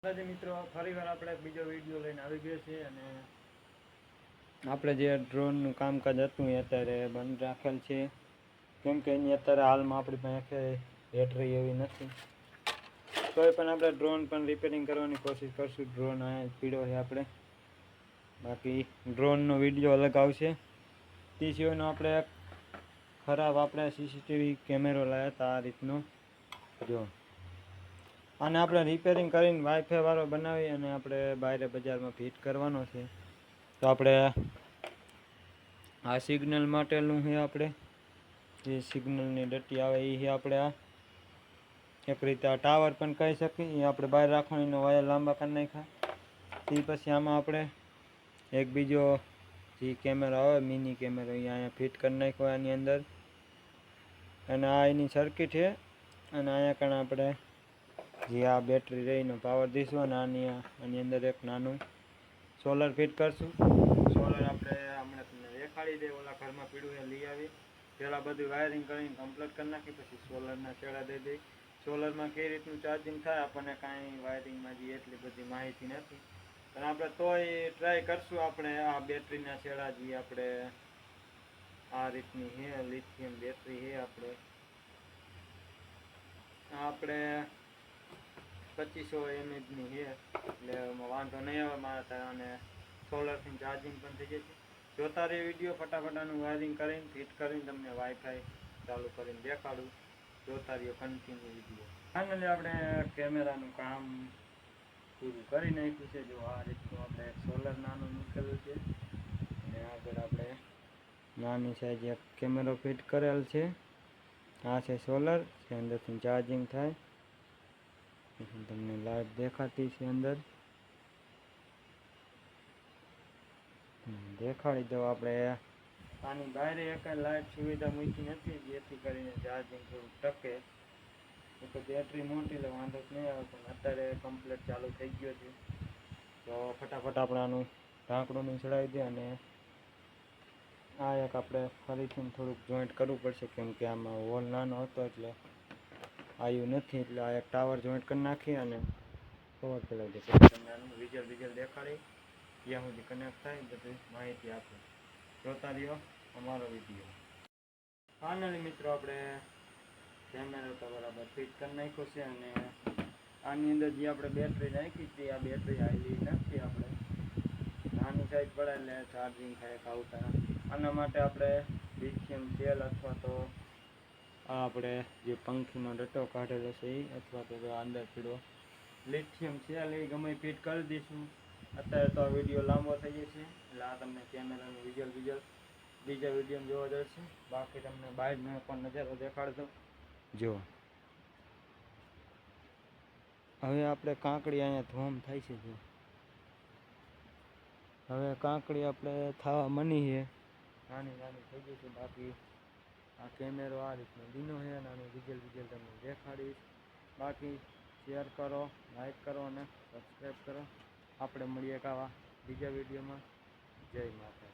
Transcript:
મિત્રો ફરીવાર આપણે બીજો વિડીયો લઈને આવી ગયો છે અને આપણે જે ડ્રોનનું કામકાજ હતું એ અત્યારે બંધ રાખેલ છે, કેમ કે એની અત્યારે હાલમાં આપણી પાસે બેટરી એવી નથી. તોય પણ આપણે ડ્રોન પણ રિપેરિંગ કરવાની કોશિશ કરશું. ડ્રોન આ પીડ્યો છે આપણે, બાકી ડ્રોનનો વિડીયો અલગ આવશે. તે સિવાયનો આપણે ખરાબ આપણે સીસીટીવી કેમેરો લાવ્યા હતા આ રીતનો. જો આને આપણે રિપેરિંગ કરીને વાઈફાઈ વાળો બનાવી અને આપણે બહાર બજારમાં ફિટ કરવાનો છે. તો આપણે આ સિગ્નલ માટેનું છે, આપણે જે સિગ્નલની ડટ્ટી આવે એ છે. આપણે આ એક રીતે આ ટાવર પણ કહી શકીએ. એ આપણે બહાર રાખવાનો વાયર લાંબા કરી નાખ્યા. તે પછી આમાં આપણે એક બીજો જે કેમેરો આવે મિની કેમેરો એ અહીંયા ફિટ કરી નાખ્યો આની અંદર. અને આ એની સર્કિટ છે અને અહીંયા કણ આપણે જે આ બેટરી રહીનો પાવર દઈશું અને આની અંદર એક નાનું સોલર ફિટ કરશું. સોલર આપણે હમણાં તમને દેખાડી દે, ઓલા ઘરમાં પીળું એ લઈ આવી. પહેલાં બધું વાયરિંગ કરીને કમ્પ્લીટ કરી નાખી, પછી સોલરના છેડા દઈ દઈ. સોલરમાં કઈ રીતનું ચાર્જિંગ થાય આપણને કાંઈ વાયરિંગમાં જે એટલી બધી માહિતી નથી, પણ આપણે તોય ટ્રાય કરશું. આપણે આ બેટરીના છેડા જે આપણે આ રીતની છે લિથિયમ બેટરી છે આપણે 2500 mAhની છે, એટલે વાંધો નહીં આવે મારા. અને સોલરથી ચાર્જિંગ પણ થઈ જશે. જોતા રહે વિડીયો. ફટાફટાનું વાયરિંગ કરીને ફિટ કરીને તમને વાઈફાઈ ચાલુ કરીને દેખાડું. જોતા રહ્યો કન્ટિન્યુ વિડીયો. ફાઇનલી આપણે કેમેરાનું કામ પૂરું કરી નાખ્યું છે. જો આ રીતનું આપણે સોલર નાનું મૂકેલું છે અને આગળ આપણે નાની સાઈઝ એક કેમેરો ફિટ કરેલ છે. આ છે સોલર, જે અંદરથી ચાર્જિંગ થાય. તમને લાઈટ દેખાતી છે અંદર, દેખાડી દો. આપણે આની બહાર એક લાઈટ સુવિધા મૂકી નથી, જેથી કરીને ચાર્જિંગ થોડું ટકે. તો બેટરી મોટી એટલે વાંધો નહીં આવે, પણ અત્યારે કમ્પ્લીટ ચાલુ થઈ ગયો છે. તો ફટાફટ આપણે આનું ઢાંકણું ચડાવી દે. અને આ એક આપણે ફરીથી થોડુંક જોઈન્ટ કરવું પડશે, કેમ કે આમાં હોલ નાનો હતો એટલે આવ્યું નથી. એટલે આ એક ટાવર જોઈન્ટ કરી નાખી અને કવર ચડાવી દે. પછી તમને આનું વિઝલ દેખાડી ત્યાં સુધી કનેક્ટ થાય બધી માહિતી આપે. જોતા રહ્યો અમારો વિડીયો. ફાઇનલી મિત્રો આપણે કેમેરો તો બરાબર ફિટ કરી નાખ્યો છે અને આની અંદર જે આપણે બેટરી નાખી હતી આ બેટરી હાઈલી નથી. આપણે નાની સાઈઝ પડે એટલે ચાર્જિંગ થાય આવતા. આના માટે આપણે લિથિયમ સેલ અથવા તો આપણે જે પંખીનો ડટ્ટો કાઢેલો છે એ, અથવા તો અંદર પીડો લિથિયમ સેલ એ ગમે ફિટ કરી દઈશું. અત્યારે તો આ વિડીયો લાંબો થઈ જશે, એટલે આ તમને કેમેરાનું વિઝલ બીજા વિડીયોમાં જોવા જશે. બાકી તમને બહારનો પણ નજારો દેખાડતો. જો હવે આપણે કાંકડી અહીંયા ધોમ થાય છે. જો હવે કાંકડી આપણે થવા મની છે, નાની થઈ ગઈ છે. બાકી આ કેમેરો આ રીતનો દીનો છે અને આનું વિઝલ તમને દેખાડીશ. બાકી શેર કરો, લાઈક કરો અને સબસ્ક્રાઈબ કરો. આપણે મળીએ આવા બીજા વિડીયોમાં. જય માતા.